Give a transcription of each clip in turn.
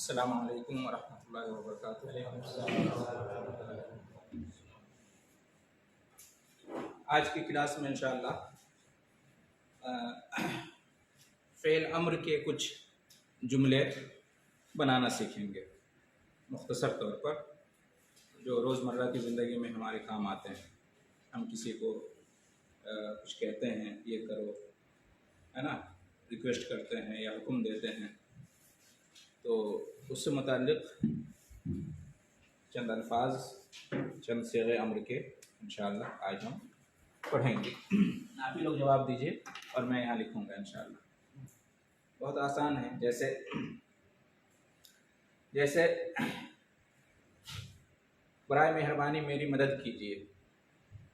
अस्सलामु अलैकुम वरहमतुल्लाहि वबरकातुहू। आज की क्लास में इंशाअल्लाह फ़ेल अम्र के कुछ जुमले बनाना सीखेंगे, मुख्तसर तौर पर, जो रोज़मर्रा की ज़िंदगी में हमारे काम आते हैं। हम किसी को कुछ कहते हैं, ये करो, है ना, रिक्वेस्ट करते हैं या हुक्म देते हैं, तो उससे मुताल्लिक़ चंद अल्फाज, चंद सीग़े अम्र के इंशाअल्लाह आज हम पढ़ेंगे। आप ही लोग जवाब दीजिए और मैं यहाँ लिखूँगा इंशाअल्लाह। बहुत आसान है। जैसे बराए मेहरबानी मेरी मदद कीजिए,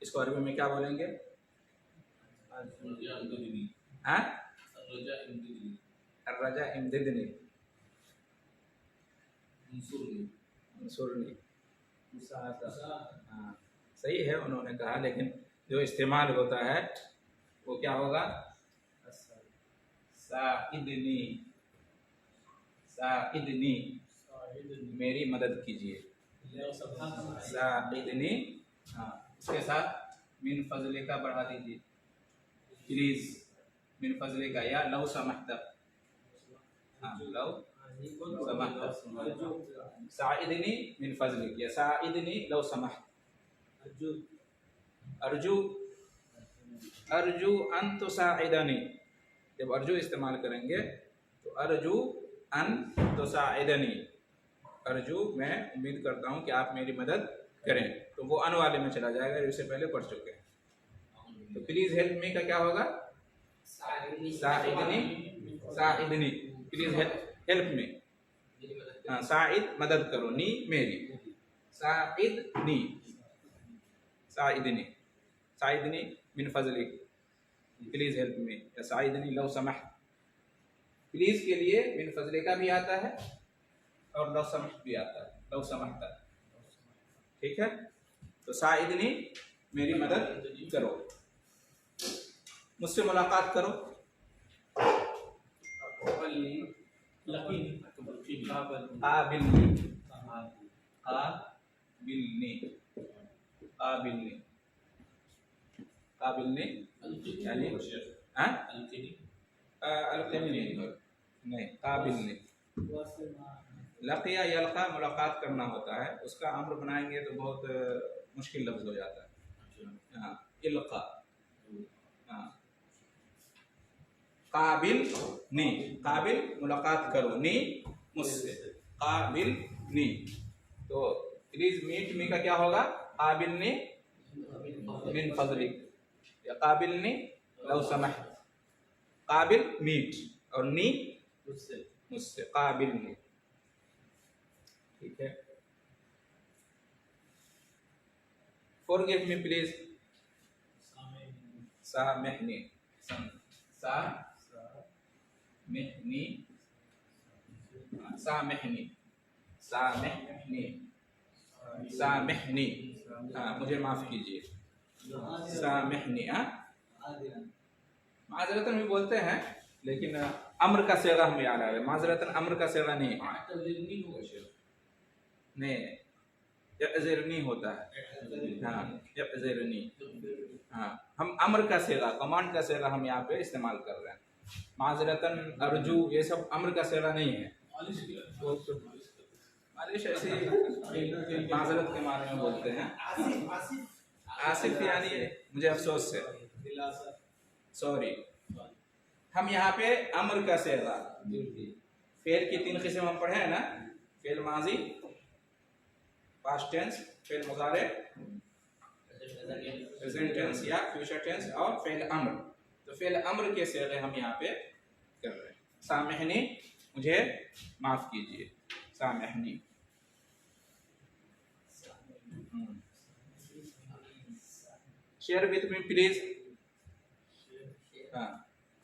इसको अरबी में क्या बोलेंगे? हाँ, अर्रजा इमदिदनी, मंसूरनी। हाँ, सही है, उन्होंने कहा, लेकिन जो इस्तेमाल होता है वो क्या होगा? साइदनी, साइदनी, मेरी मदद कीजिए। साइदनी, हाँ, इसके साथ मिन फजले का बढ़ा दीजिए प्लीज़, मिन फजले का, या लव समहता, हाँ, लव समहता, साइदनी मिन फजलिक, या साइदनी लव समह, अर्जू, अर्जू अन तुसाइदनी। जब अर्जू इस्तेमाल करेंगे तो अर्जू अन तुसाइदनी, अर्जू मैं उम्मीद करता हूँ कि आप मेरी मदद करें, तो वो अन वाले में चला जाएगा, जिससे पहले पढ़ चुके हैं। तो प्लीज़ हेल्प मी का क्या होगा? साइदनी, साइदनी, प्लीज़ हेल्प मी, हाँ, साइद मदद करो, नी मेरी, साइदनी, साइदनी, साइदनी मिन फजलिक, प्लीज़ हेल्प मी, या साइदनी लव समह। प्लीज़ के लिए मिन फजले का भी आता है और लव समह भी आता है, लव समहता, ठीक है। तो साइदनी मेरी मदद करो, मुझसे मुलाकात करो, काबिलनी, काबिलनी, काबिलनी, काबिलनी यानी अलक़िनी, नहीं, काबिलनी। लक़िया यल्क़ा मुलाकात करना होता है, उसका अम्र बनाएंगे तो बहुत मुश्किल लफ्ज़ हो जाता है। हाँ, इल्क़ा, हाँ, काबिल नी, काबिल मुलाकात करो, नी मुझसे, काबिल नी। तो प्लीज़ मीट मी का क्या होगा? काबिल नी मिन फजलिक, या काबिल नी लव समह। काबिल मीट और नी मुझसे, मुझसे, काबिल नी, ठीक है। फॉरगिव मी प्लीज, सामेहनी, सामेहनी, सामेहनी, सामेहनी, सामेहनी, हाँ, मुझे माफ़ कीजिए, सामेहनी, हाँ, माज़रतन भी बोलते हैं, लेकिन अम्र का सेगा हमें याद आ रहा है, माज़रतन अम्र का सेगा नहीं है, नहीं, यअज़िरनी होता है, हाँ, यअज़िरनी, हाँ, हम अम्र का सेगा, कमांड का सेगा हम यहाँ पे इस्तेमाल कर रहे हैं। माज़रतन, अर्जू, ये सब अम्र का सेगा नहीं है। मालिश ऐसी माज़रत के मारे में बोलते हैं। आसिफ यानी मुझे अफसोस है, सॉरी। हम यहाँ पे अम्र का सेगा, फेल की 3 किस्म हम पढ़े हैं ना, फेल माजी, पास्ट टेंस, फेल मुज़ारे, प्रेजेंट टेंस या फ्यूचर टेंस, और फेल अम्र। तो फेल अम्र के सेगे हम यहाँ पे कर रहे हैं। सामेहनी, मुझे माफ़ कीजिए, सामेहनी। शेयर विथ मी प्लीज, हाँ,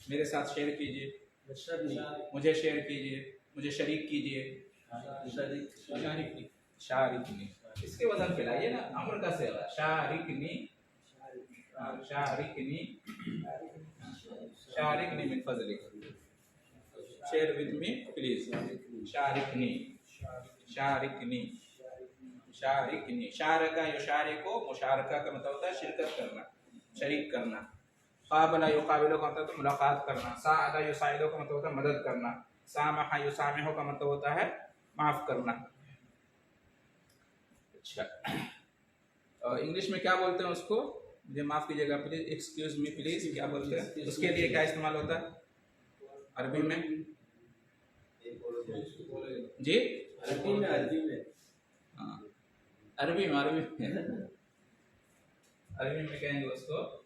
मेरे साथ शेयर कीजिए, मुझे शेयर कीजिए, मुझे शरीक कीजिए, शारिकनी, इसके वजन फैलाइए ना, अम्र का सेगा, शारिकनी, शारिकनी, शारिकनी मिन फजलिक, शेयर विथ मी प्लीज, शारिकनी, शारिकनी, शारिकनी। शारका युशारिको, मुशारका का मतलब होता है शिरकत करना, शरीक करना। काबला युकाबिलो का मतलब मुलाकात करना। साअदा युसाइदो का मतलब होता है मदद करना। सामहा युसामिहो का मतलब होता है माफ करना। अच्छा, इंग्लिश में क्या बोलते हैं उसको? मुझे माफ कीजिएगा प्लीज, एक्सक्यूज मी प्लीज, क्या बोलते हैं उसके लिए? क्या इस्तेमाल होता है अरबी में? जी अरबी में हाँ, अरबी में अरबी में कहेंगे उसको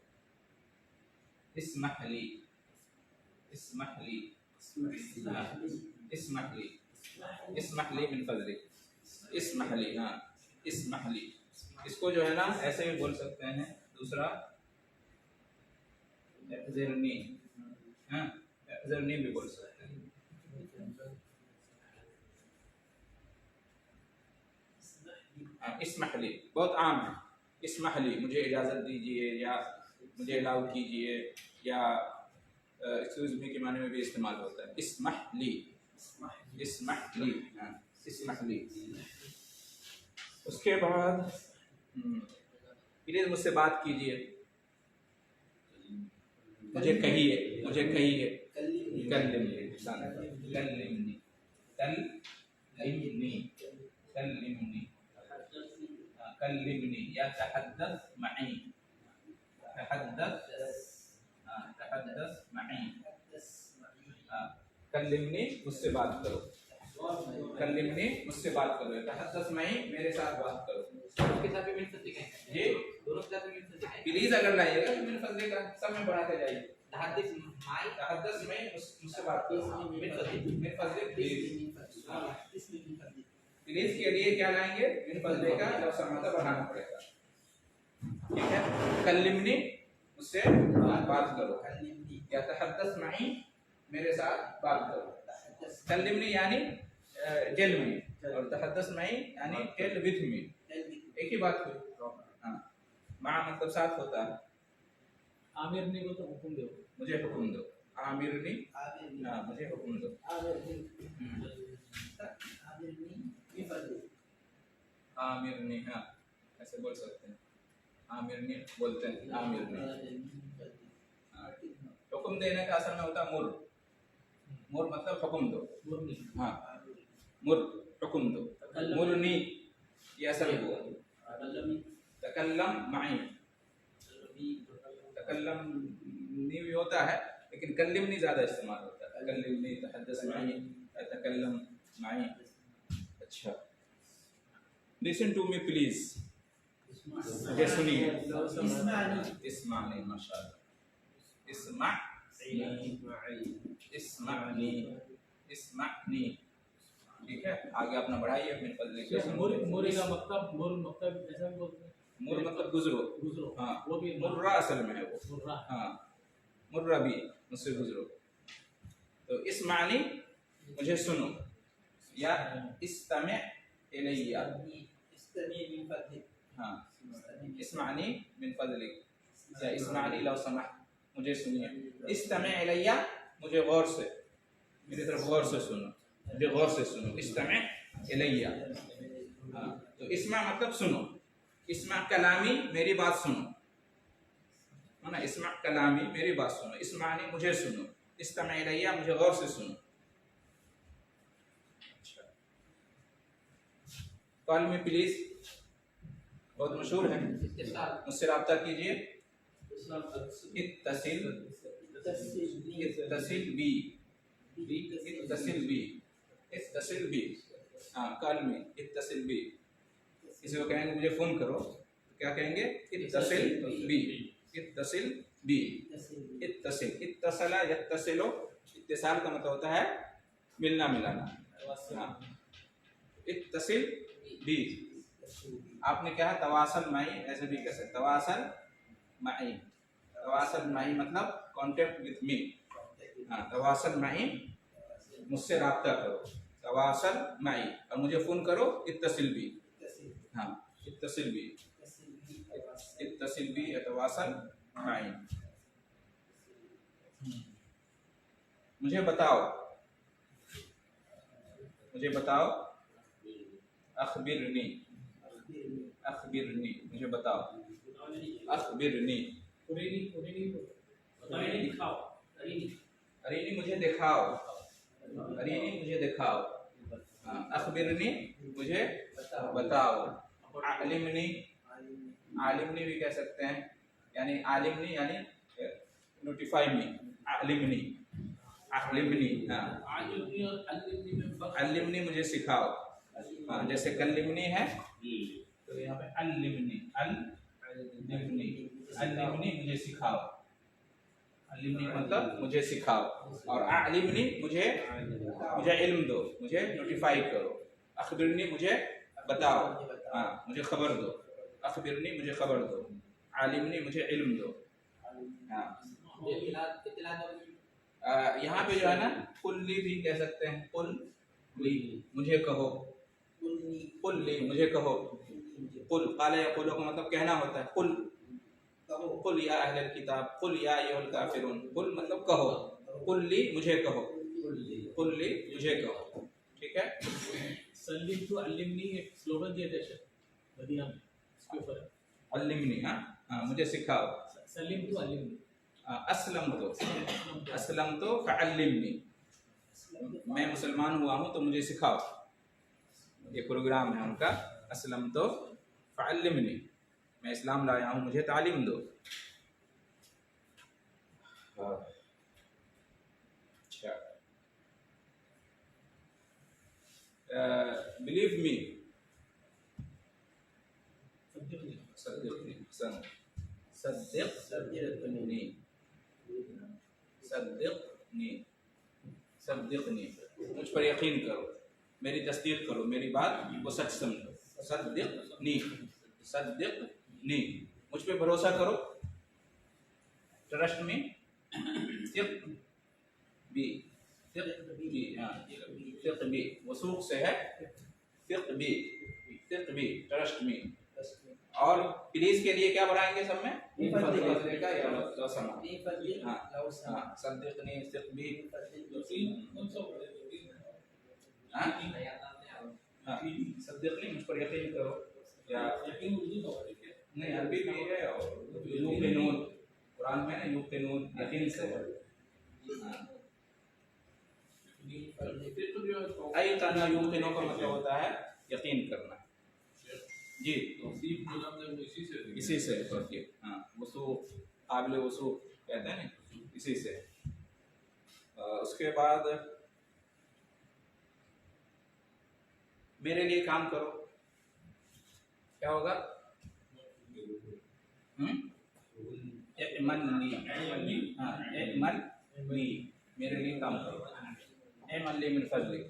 इस्महली, इस्महली, इस्महली, इस्महली मिन फज़लिक, इस्महली। हाँ, इस्महली। इसको जो है ना ऐसे भी बोल सकते हैं। दूसरा इज़्ज़रनी, हाँ इज़्ज़रनी भी बोल सकते हैं। इस्महली बहुत आम है। इस्महली मुझे इजाज़त दीजिए, या मुझे अलाउ कीजिए, या एक्सक्यूज मी के माने में भी इस्तेमाल होता है। इस्महली, इस्महली, हाँ इस्महली। उसके बाद प्लीज मुझसे बात कीजिए, मुझे कहिए, मुझे कहिए। कल्लिमनी, कल्लिमनी, कल्लिमनी, कल्लिमनी, कल्लिमनी या तहद्दस मई, तहद्दस, तहद्दस मई। कल्लिमनी मुझसे बात करो, कल्लिमनी मुझसे बात करो। तहद्दस मई मेरे साथ बात करो। उसके साथ भी मिल सकते हैं जी दोनों के साथ भी मिल सकते हैं। प्लीज अगर लाइएगा तो मिल फजले का सब में बढ़ाते जाइए। तहद्दस माई, तहद्दस मई मुझसे बात करो। मिल फजले, मिल फजले प्लीज, इसमें मिल फजले। प्लीज के लिए क्या लाएंगे? मिल फजले का लफ्ज़ समाता बढ़ाना पड़ेगा। ठीक है, कल्लिमनी मुझसे बात करो, या तहद्दस मई मेरे साथ बात करो। कल्लिमनी यानी टेल मी, और तहद्दस मई यानी टेल विथ मी, एक ही बात हुई। हाँ, मा मतलब साथ होता है। आमिरनी को तो हुक्म दो, मुझे हुक्म दो। आमिरनी, हाँ मुझे हुक्म दो। आमिरनी, हाँ ऐसे बोल सकते हैं। आमिरनी बोलते हैं, आमिरनी। हुक्म देने का असल में होता है मुर। मुर मतलब हुक्म दो। हाँ, मुर हुक्म दो। मुरनी ये असल हुआ। तकल्लम माई, तकल्लम नी भी होता है लेकिन कल्लिमनी ज्यादा इस्तेमाल होता है। तकल्लिमनी, तहद्दस माई, तकल्लम माई। अच्छा, लिसन टू मी प्लीज, मुझे सुनिए। इस्मानी, माशाअल्लाह। इस्मानी, इस्मानी। ठीक है, आगे अपना बढ़ाइए अपने फजले के। मुरी का मतलब, मुर मतलब ऐसा भी बोलते हैं। मुर मतलब गुजरो, गुजरो, हाँ वो भी मुर्रा असल में है वो। मुर्रा, हाँ मुर्रा भी मुझसे गुजरो। तो इस्मानी मुझे सुनो, या इस्तमे इलैया, हाँ इस्मानी मिन फज़लिक, या इस्मानी लौ समह मुझे सुनिए। इस्तमे इलैया मुझे गौर से, मेरी तरफ गौर से सुनो, मुझे गौर से सुनो। इस्तमे इलैया, हाँ तो इस्मा मतलब सुनो। इस्मा कलामी मेरी बात सुनो, है ना। इस्मा कलामी मेरी बात सुनो। इस्मानी मुझे सुनो। इस्तमे इलैया मुझे गौर से सुनो। कॉल मी प्लीज बहुत मशहूर है, मुझसे रब्ता कीजिए। इत्तसिल, इत्तसिल बी, इत्तसिल बी, इत्तसिल बी। हाँ कॉल मी, इत्तसिल बी। किसी को कहेंगे मुझे फोन करो तो क्या कहेंगे? इत्तसिल बी, इत्तसिल बी, इत्तसिल। इत्तसला यत्तसिलो, इत्तिसाल का मतलब होता है मिलना मिलाना। हाँ, इत्तसिल बी। आपने क्या तवासल माई ऐसे भी कह सकते। तवासल माई, तवासल माई मतलब कांटेक्ट विथ मी। हाँ तवासल माई मुझसे राब्ता करो, तवासल माई। और मुझे फोन करो इत्तसिल बी। हाँ इत्तसिल बी, इत्तसिल बी यतवासल माई। मुझे बताओ, मुझे बताओ अखबिरनी, अखबिरनी मुझे बताओ, अखबिरनी, दिखाओ, अरीनी मुझे दिखाओ, अरीनी मुझे दिखाओ, अखबिरनी मुझे बताओ, आलिमनी, आलिमनी भी कह सकते हैं, यानी आलिमनी यानी नोटिफाई मी, आलिमनी, आलिमनी, हाँ, अल्लिमनी मुझे सिखाओ, हाँ, जैसे कल्लिमनी है तो यहाँ पे अल्लिमनी, अल्लिमनी, अल्लिमनी मुझे सिखाओ, अल्लिमनी मतलब मुझे सिखाओ, और अल्लिमनी मुझे इल्म दो, मुझे नोटिफाई करो, अखबिरनी मुझे बताओ, हाँ, मुझे खबर दो, अखबिरनी मुझे खबर दो, आलिमनी मुझे इल्म दो, हाँ। यहाँ पे जो है ना कुल्ली भी कह सकते हैं, कुल्ली मुझे कहो, कुल्ली मुझे कहो, कुल काले या कुलो का मतलब कहना होता है, कुल या अहलल किताब, कुल या अय्युहल काफिरून, कुल मतलब कहो, कुल्ली मुझे कहो, कुल्ली मुझे कहो, ठीक है। सलीम टू अल्लिमनी एक स्लोगन दिया था मदीना में, इसके ऊपर अल्लिमनी, हाँ हाँ, मुझे सिखाओ, सलीम टू अल्लिमनी, असलम तो फअल्लिमनी, मैं मुसलमान हुआ हूँ तो मुझे सिखाओ, ये प्रोग्राम है उनका, असलम तो फअल्लिमनी, मैं इस्लाम लाया हूँ मुझे तालीम दो। अच्छा, बिलीव मी, सद्दिक़नी, सद्दिक़नी, सद्दिक़नी, सद्दिक़नी, मुझ पर यकीन करो, मेरी तस्दीक करो, मेरी बात को सच समझो, सद्दिक़नी, सद्दिक़नी, मुझ पे भरोसा करो, ट्रस्ट मी, सिक़ बी, सिक़ बी, हाँ, सिक़ बी, वसूक़ से है, सिक़ बी, सिक़ बी, ट्रस्ट मी, और प्लीज के लिए क्या बढ़ाएंगे सब में, फजले का या लौसमा, हाँ हाँ, सद्दिक़नी, सिक़ बी, हाँ हाँ, सद्दिक़नी मुझ पर यकीन करो, या यकीन उर्दू का नहीं अरबी भी है, और यूक़िनून कुरान में ना, यूक़िनून यकीन से है, अयक़ना यूक़िनू का मतलब होता है यकीन करना, जी, इसी से होती है, हाँ, वसूक़, काबिल वसूक़ कहते हैं ना, इसी से। उसके बाद मेरे लिए काम करो, क्या होगा, एमन ली, हाँ, एमन ली, मेरे लिए काम करो, एमन ली मिन फज़लिक,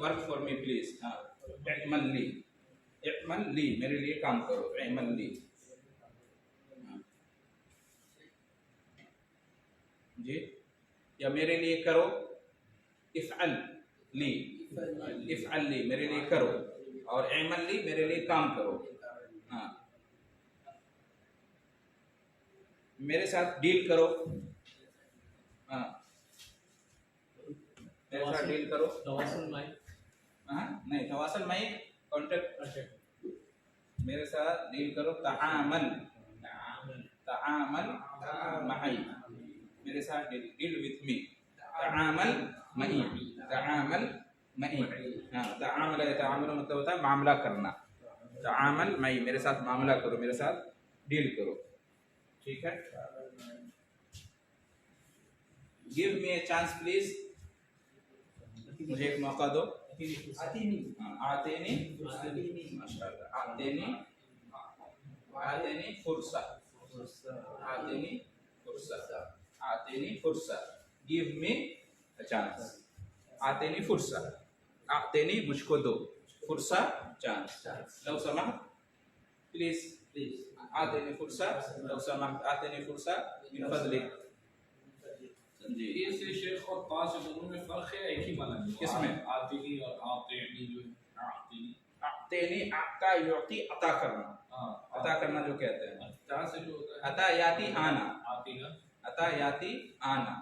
वर्क फॉर मी प्लीज, हाँ, एमन ली, एमन ली, मेरे लिए काम करो, एमन ली, जी, या मेरे लिए करो, इफ़अल ली, इफ़अल ली, मेरे लिए करो, और एमन ली, मेरे लिए काम करो, हाँ, मेरे साथ डील करो, हाँ, मेरे साथ डील करो, तवासुल माई, हाँ, नहीं तवासल माई कॉन्टेक्ट, मेरे साथ डील करो, तआमल, तआमल माई, मेरे साथ डील विथ मी, तआमल मई, तआमल मई, हाँ, तआमल यतआमल मतलब होता है मामला करना, तआमल मई, मेरे साथ मामला करो, मेरे साथ डील करो, ठीक है। Give me a chance please, मुझे एक मौका दो, आतेनी, माशाअल्लाह, आतेनी, आतेनी फुर्सा, आतेनी फुर्सा, आतेनी फुर्सा, गिव मी अ चांस, आतेनी फुर्सा, आतेनी मुझको दो, फुर्सा चांस, लव समाह प्लीज, आतेनी फुर्सा, लव समाह, आतेनी फुर्सा मिन फज़लिक, जी, इससे शेख और पास दोनों में फर्क है, एक ही माना है, किसमें, आतीनी और आतीनी, जो आतीनी, आतेनी, आता युती, अता करना, अता करना जो कहते हैं, अता से जो होता है, अता याती आना, आतीना, अता याती आना,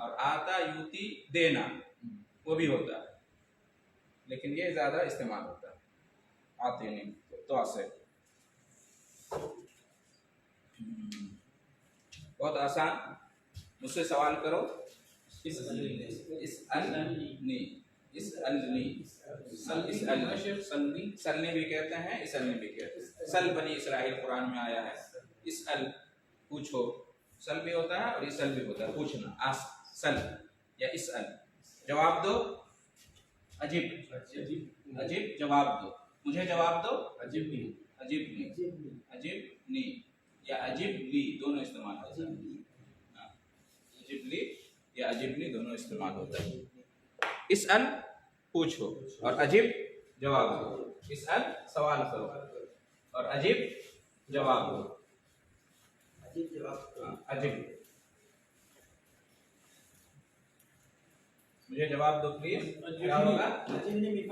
और आता युती देना, वो भी होता है, लेकिन ये ज़्यादा इस्तेमाल होता है, आते नहीं तो से। बहुत आसान, मुझसे सवाल करो। इस सलनी भी कहते हैं, इसलनी भी कहते हैं। सल बनी इसराइल कुरान में आया है। इस अल पूछो, सल भी होता है और इसअल भी होता है, पूछना। आस सल या इस अल, जवाब दो। अजीब अजीब जवाब दो, मुझे जवाब दो। अजीब नी या अजीब ली दोनों इस्तेमाल होता है। अजीब ली या अजीब ली दोनों इस्तेमाल होता है। इस अल पूछो और अजीब जवाब दो। इस अल सवाल करो और अजीब जवाब दो। अजीब, मुझे जवाब दो प्लीज। क्या होगा? अजीबनी में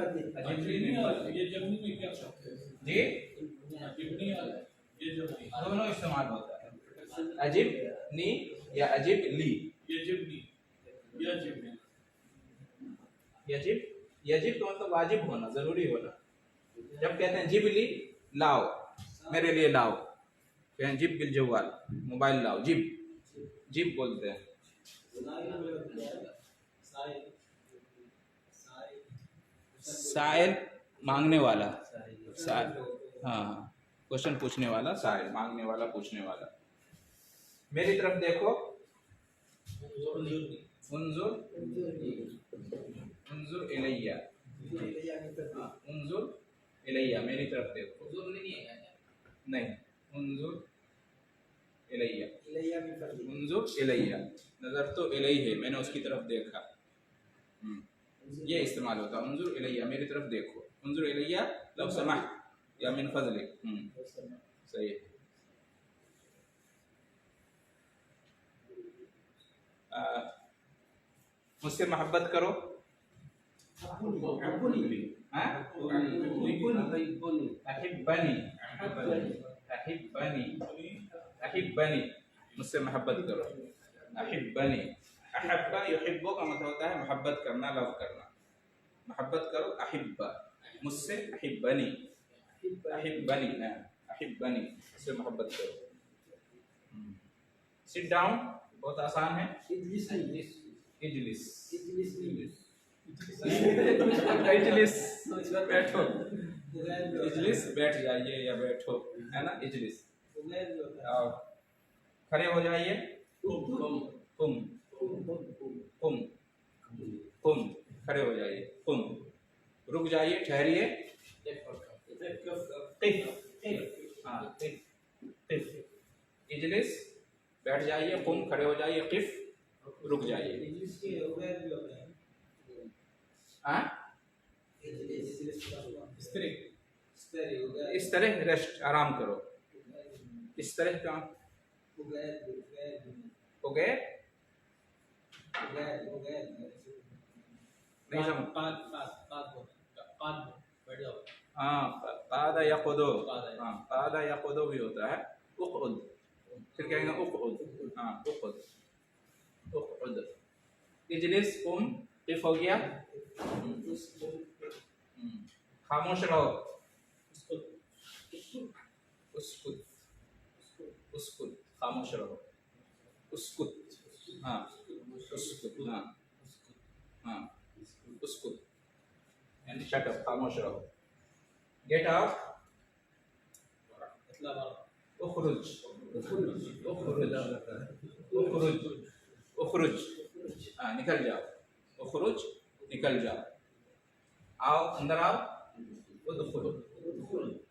क्या शब्द है? जी अजीबनी ये जबनी दोनों इस्तेमाल होता है। अजीब नी या अजीब ली। यजिबनी यजिबनी यजिब, यजिब का मतलब वाजिब होना, जरूरी होना। जब कहते हैं जिब ली, लाओ, मेरे लिए लाओ, कहते हैं जिब बिल जवाल, मोबाइल लाओ, जिब बोलते हैं। साइल मांगने वाला, साइल, हाँ, क्वेश्चन पूछने वाला, साइल मांगने वाला, पूछने वाला। मेरी तरफ देखो। उन्जुर उन्जुर इलैया, उन्जुर इलैया, मेरी तरफ देखो। नहीं, उन्जुर इलैया, उन्जुर इलैया, नजर तो इलैही है, मैंने उसकी तरफ देखा। ये इस्तेमाल होता है, उन्जुर इलैया, मेरी तरफ देखो। उन्जुर इलैया लव समाह या मिन फजलिक। सही है। मुझसे मोहब्बत करो। अहिब्बनी, अहिब्बनी, मुझसे मोहब्बत करो। अहिब्बनी, अहब्बा युहिब्बु का मतलब होता है मोहब्बत करना, लव करना। मोहब्बत करो, अहिब्बा, मुझसे। अहिब्बनी, अहिब्बनी, अहिब्बनी, मुझसे मोहब्बत करो। सिट डाउन, बहुत आसान है। इजलिस, इजलिस बैठो, इजलिस बैठ जाइए या बैठो, है ना। इजलिस, खड़े हो जाइए। कुम, कुम, कुम, खड़े हो जाइए। कुम, रुक जाइए, ठहरिए। हाँ, इजलिस बैठ जाइए। कुम, खड़े हो जाइए। किफ, रुक जाइए। हाँ, इस तरह रेस्ट, आराम करो। इस तरह का हो गए नहीं समझ। हाँ, कादा यक़ुदु, हाँ, कादा यक़ुदु भी होता है। उक़उद, फिर कहेंगे उक़उद, हाँ, उक़उद, उक़उद। इजलिस, कुम, किफ हो गया। खामोश रहो। उसकुत, उसकुत, खामोश रहो। उसकुत, हाँ, उसकुत, हाँ, हाँ, उसकुत, यानी शट अप, खामोश रहो। गेट आउट, उखरुज, उखरुज, उखरुज, उखरुज, हाँ, निकल जाओ। उखरुज, निकल जाओ। आओ, अंदर आओ। उदखुल,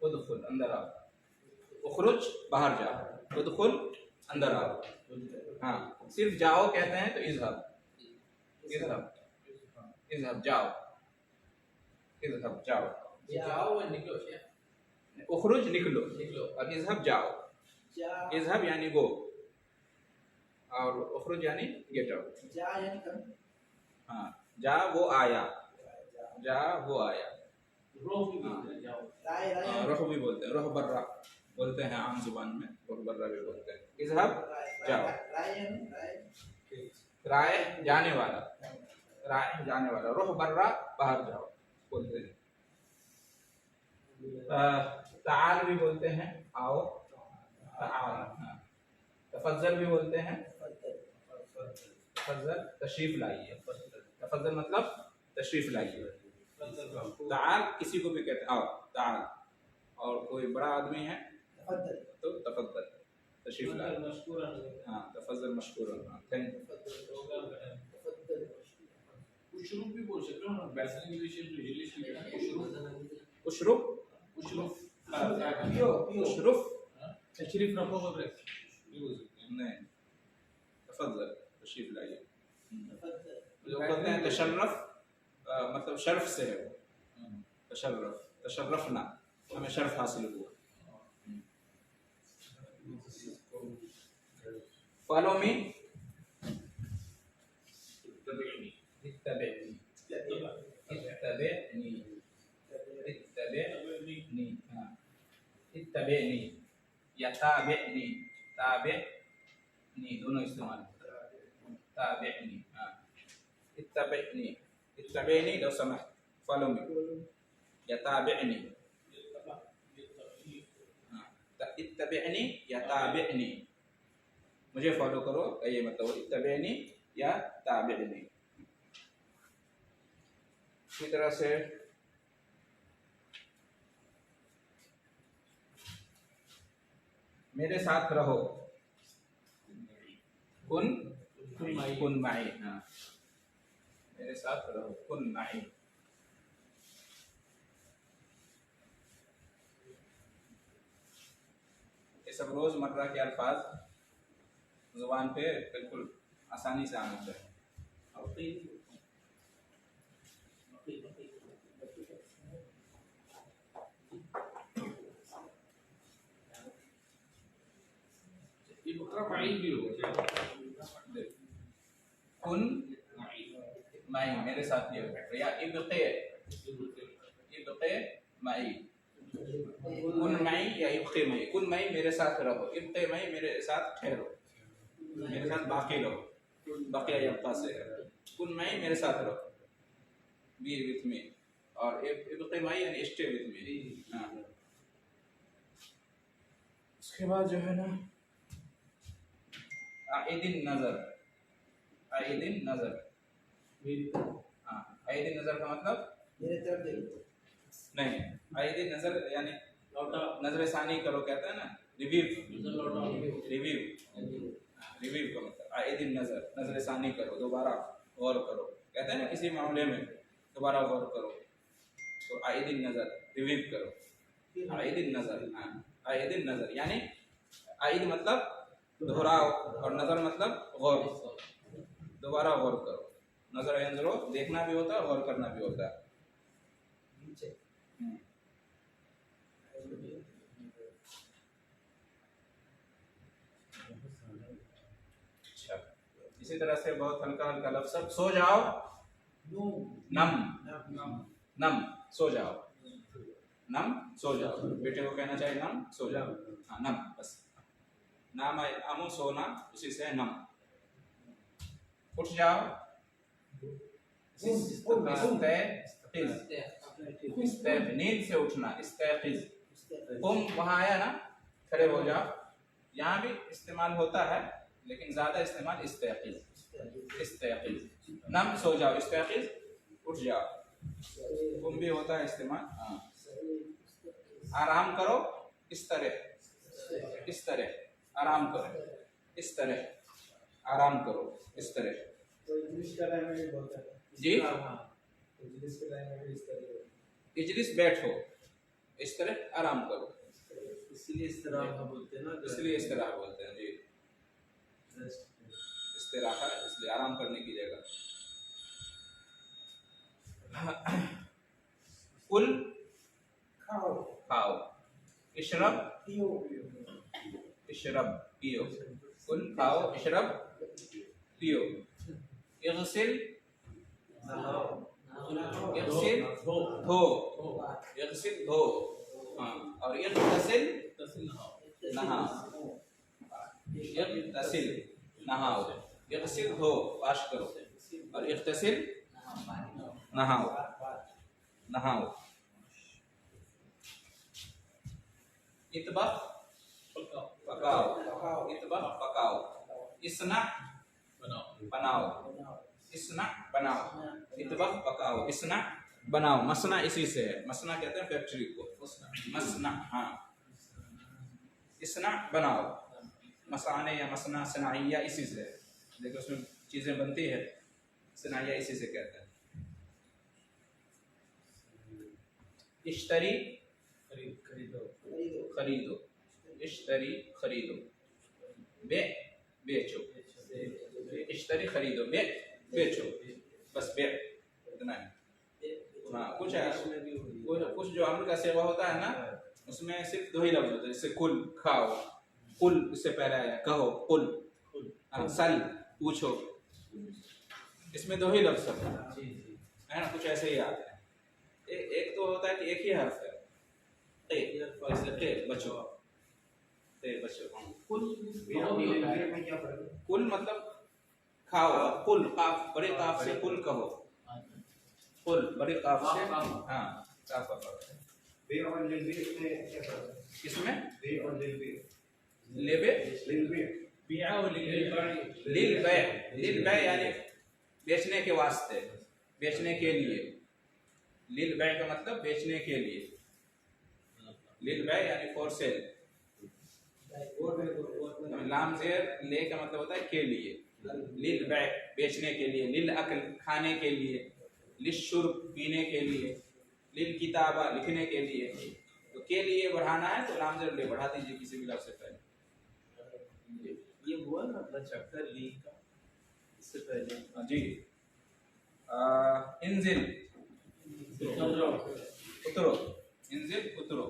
उदखुल, अंदर आओ। उखरुज, बाहर जाओ। उदखुल, अंदर आओ। हाँ, सिर्फ जाओ कहते हैं तो इज़हब, इज़हब, इज़हब, जाओ, इज़हब, जाओ। उखरुज, निकलो, और इज़हब, जाओ। इज़हब यानी गो, और उखरुज यानी गेट आउट। हाँ, जा वो आया, जा वो आया। रोह भी बोलते हैं, रोह बर्रा बोलते हैं आम जुबान में, रोह बर्रा भी बोलते हैं। इज़हब, जाओ। राय, जाने वाला, राय, जाने वाला। रोह बर्रा, बाहर जाओ बोलते हैं। ताल भी बोलते हैं, आओ, ताल। हाँ। तफज्जल भी बोलते हैं, तफज्जल तशरीफ लाइए, तफज्जल मतलब तशरीफ लाइए। ताल किसी को भी कहते हैं, आओ ताल। और कोई बड़ा आदमी है तो तफज्जल तशरीफ लाइए। हाँ, तफज्जल मशकूरन। हाँ, थैंक यू। उशरूफ भी बोल सकते हो ना, वैसे इंग्लिश उशरूफ उशरुफ, उशरूफ उशरुफ तशरीफ रखो वगैरह ये बोल सकते हैं। नहीं, तफज्जल तशरीफ लाइए। जो कहते हैं तशर्रफ, मतलब शर्फ से है वो। तशर्रफ, तशर्रफना, हमें शर्फ हासिल हुआ। फॉलो मी, इत्तबिअनी, इत्तबिअनी, इत्तबिअनी, इत्तबिअनी। हाँ, इत्तबिअनी या ताबिअनी, ताबिअनी दोनों इस्तेमाल होता है। ताबिअनी, हाँ, इत्तबिअनी, इत्तबिअनी लो समह, फॉलो मी या ताबिअनी। हाँ, इत्तबिअनी या ताबिअनी, मुझे फॉलो करो, ये मतलब इत्तबिअनी या ताबिअनी। इसी तरह से मेरे साथ रहो, कुन माई। हाँ, मेरे साथ रहो, कुन माई। ये सब रोजमर्रा के अल्फाज जुबान पे बिल्कुल आसानी से आना चाहिए। ये बकरा माई भी हो कुन माई, मेरे साथ ये हो, या इब्क़े, इब्क़े माई, कुन माई या इब्क़े माई। कुन माई मेरे साथ रहो, इब्क़े माई मेरे साथ ठहरो, मेरे साथ बाकी रहो, बकिया यब्क़ा से। कुन माई मेरे साथ रहो, बी विथ मी, और इब्क़े माई यानी स्टे विथ मी। हाँ, उसके बाद जो है ना, आइदिन नजर, आइदिन नजर। हाँ, आइदिन नजर का मतलब मेरे तरफ देखो। नहीं, आइदिन नजर यानी नजर सानी करो, कहते हैं ना, रिव्यू, रिव्यू, रिव्यू का मतलब आइदिन नजर, नजर सानी करो, दोबारा गौर करो, कहते हैं ना किसी मामले में दोबारा गौर करो, तो आइदिन नजर, रिव्यू करो, आइदिन नजर। हाँ, आइदिन नजर यानी आइद मतलब दोहराओ, और नजर मतलब गौर, दोबारा गौर करो। नजर यंजरो देखना भी होता है, गौर करना भी होता है। अच्छा, इसी तरह से बहुत हल्का हल्का लफ्ज़, सो जाओ, नम, नम, सो जाओ, नम, सो जाओ। बेटे को कहना चाहिए नम, सो जाओ। हाँ, नम, बस नाम आमो, सोना, उसी से नम। उठ जाओ, नींद से उठना, इस्तेक़िज़। कुम वहाँ आया ना, खड़े हो जाओ, यहाँ भी इस्तेमाल होता है, लेकिन ज़्यादा इस्तेमाल इस्तेक़िज़, इस्तेक़िज़। नम, सो जाओ, इस्तेक़िज़, उठ जाओ। कुम भी होता है इस्तेमाल। हाँ, आराम करो, इस तरह, इस तरह आराम करो, इस तरह आराम करो, इस तरह। तो इंग्लिश का टाइम में भी बोलते हैं जी, इंग्लिश के टाइम में भी इस तरह इजलिस, बैठो, इस तरह आराम करो, इसलिए इस तरह का बोलते हैं ना, इसलिए इस तरह बोलते हैं। जी, इस तरह का, इसलिए आराम करने की जगह। कुल, खाओ, खाओ, इशरब, पियो, इशरब, पियो। कुल, खाओ, इशरब, पियो। इग़सिल, नहाओ, इग़सिल, धो, इग़सिल, धो। हाँ, और इग़तसिल, नहाओ, इग़तसिल, नहाओ, इग़सिल, धो, वाश करो, और इग़तसिल, नहाओ, नहाओ। इतबख पकाओ पकाओ, इतबख पकाओ, इसना बनाओ बनाओ, इसना बनाओ, इतबख पकाओ, इसना बनाओ। मसना इसी से है, मसना कहते हैं फैक्ट्री को, मसना। हाँ, इसना बनाओ, मसाने या मसना सनाइया इसी से है, देखो उसमें चीजें बनती है, सनाइया इसी से कहते हैं। इश्तरी खरीदो खरीदो, इश्तरी खरीदो, बे बेचो, इश्तरी खरीदो, बे बेचो, बस बे इतना है। हाँ, कुछ है, कुछ जो अम्र का सेवा होता है ना, उसमें सिर्फ दो ही लफ्ज होते हैं, जैसे कुल खाओ, कुल इससे पहले आया कहो, कुल, हाँ, सल पूछो, इसमें दो ही लफ्ज होते हैं, है ना, कुछ ऐसे ही आते हैं। एक तो होता है कि एक ही हर्फ है, ते बचो, ते बचो। कुल मतलब खाओ, कुल काफ बड़े काफ से कुल कहो, कुल बड़े काफ से, हाँ काफ पकड़ो। बे और लिलबे में क्या फर्क है? किसमें? बे और लिलबे। लेबे लिलबे बिया और लिल बै यानी बेचने के वास्ते, बेचने के लिए। लिल बै का मतलब बेचने के लिए, लिल बै यानी फॉर सेल। लाम जेर ले का मतलब होता है के लिए, लिल बै बेचने के लिए, लिल अकल खाने के लिए, लिल शुर्ब पीने के लिए, लिल किताबा लिखने के लिए। तो के लिए बढ़ाना है तो लाम जेर ले बढ़ा दीजिए किसी भी लफ्ज से पहले। ये हुआ ना अपना चैप्टर ली का, इससे पहले जी, इंजिल उतरो, इंजिल उतरो,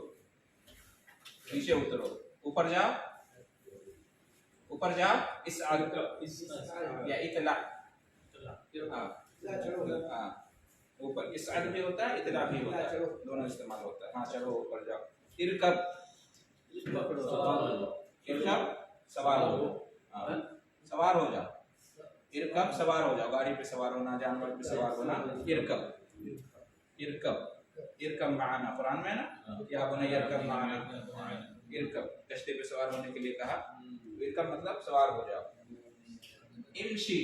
नीचे उतरो, ऊपर जाओ, ऊपर जाओ, इस आग या इतला, हाँ ऊपर इस आग भी होता है, इतला भी होता है, दोनों इस्तेमाल होता है। हाँ चलो ऊपर जाओ, इरकब इरकब सवार हो जाओ, हाँ सवार हो जाओ, इरकब सवार हो जाओ, गाड़ी पे सवार होना, जानवर पे सवार होना, इरकब इरकब इरकब माना, कुरान में ना, या बुनैया इरकब माना, इरकब कश्ती पे सवार होने के लिए कहा, इरकब मतलब सवार हो जाओ। इमशी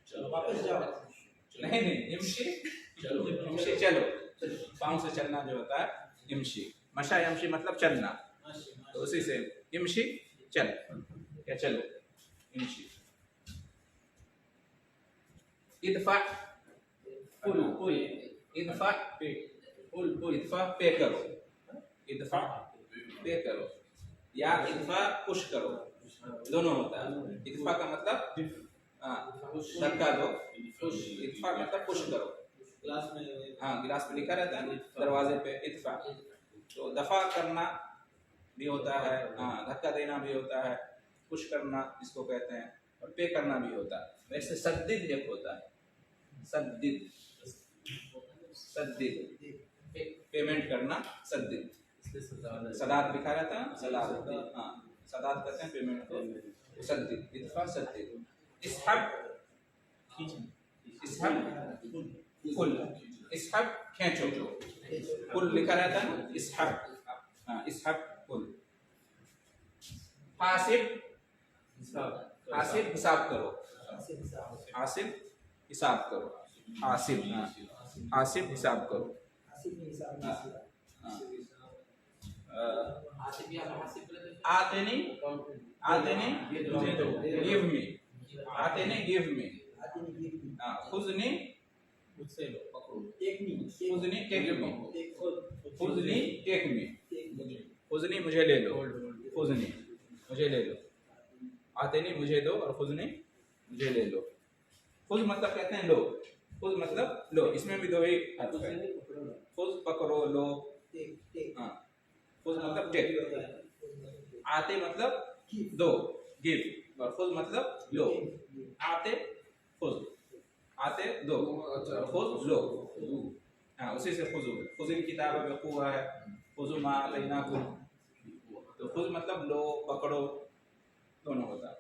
चलो वापस जाओ। नहीं इमशी इमशी चलो, पाँव से चलना जो होता है इमशी, मशा यमशी मतलब चलना, तो उसी से इमशी चल या चलो, इमशी। इदफा इदफा इदफा पे करो, इदफा पे करो, या इदफा पुश करो, दोनों होता है। इदफा का मतलब धक्का दो, इदफा मतलब पुश करो। क्लास में हाँ गिलास पे लिखा रहता है दरवाजे पे इदफा, तो दफा करना भी होता है, हाँ धक्का देना भी होता है, पुश करना इसको कहते हैं, और पे करना भी होता है। वैसे सद्दिद एक होता है, सद्दिद सद्दिद पेमेंट करना, सद्दिद सदात लिखा रहता है, सदात, हाँ सदात कहते हैं पेमेंट को, सद्दिद इदफा सद्दिद। इसहब इसहब कुल, इसहब खींचो, कुल लिखा रहता है ना, इसहब, हाँ इसहब कुल। हासिब हासिब हिसाब करो, हासिब हिसाब करो, हासिब, हाँ हासिब हिसाब करो। आतेनी आतेनी मुझे दो, गिव मी, आतेनी गिव मी, हाँ खुजनी मुझसे लो, पकड़ो, खुजनी टेक मी, खुजनी टेक मी, खुजनी मुझे ले लो, खुजनी मुझे ले लो, आतेनी मुझे दो और खुजनी मुझे ले लो। खुज मतलब कहते हैं लो, खुज मतलब लो, इसमें भी दो ही अर्थ है, खुज पकड़ो, लो, हाँ खुज मतलब टेक, आते मतलब दो गिव, और खुज मतलब लो, आते खुज, आते दो और खुज लो, हाँ उसी से खुजू, खुजिल किताब बेखुआ है, खुजू मा लेना खुज, तो खुज मतलब लो पकड़ो, दोनों होता है।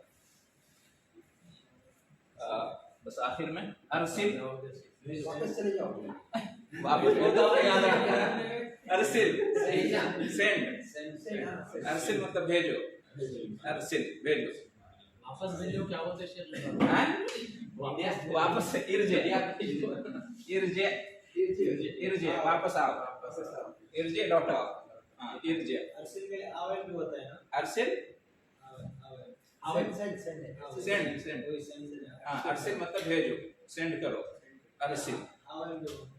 बस आखिर में अरसिल वापस चले जाओ। वापस बोलता हूँ याद रखना। अरसिल सेंड, अरसिल मतलब भेजो, अरसिल भेजो। वापस भेजो क्या बोलते हैं शेख? हाँ? वापस से इर्जे, इर्जे इर्जे वापस आओ, इर्जे लौट आओ। हाँ इर्जे, अर्सिल में आवेल भी होता है ना? अरसिल send send send send send, वही सेंड से हाँ अरसिल मतलब भेजो, सेंड करो, अरसिल। आवेल भी होता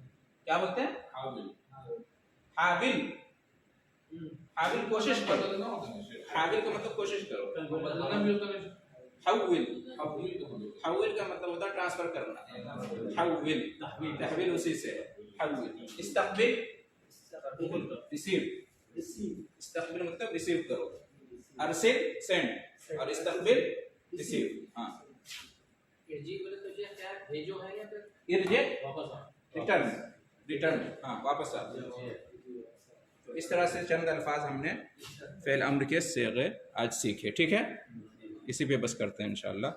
क्या बोलते हैं? है हाविल, हाविल कोशिश करो, हाविल का मतलब कोशिश करो। बदलना भी होता है। हाविल, हाविल का मतलब होता है ट्रांसफर करना, हाविल, तहवील उसी से है, हाविल। इस्तकबिल रिसीव, इस्तकबिल मतलब रिसीव करो, अरसिल सेंड और इस्तकबिल रिसीव। हाँ इर्जी बोले तो शेख क्या है? भेजो है या फिर इर्जे वापस आओ? रिटर्न, रिटर्न हाँ वापस आ। तो इस तरह से चंद अल्फाज हमने फ़ेल अम्र के सीगे आज सीखे। ठीक है, इसी पे बस करते हैं इंशाअल्लाह।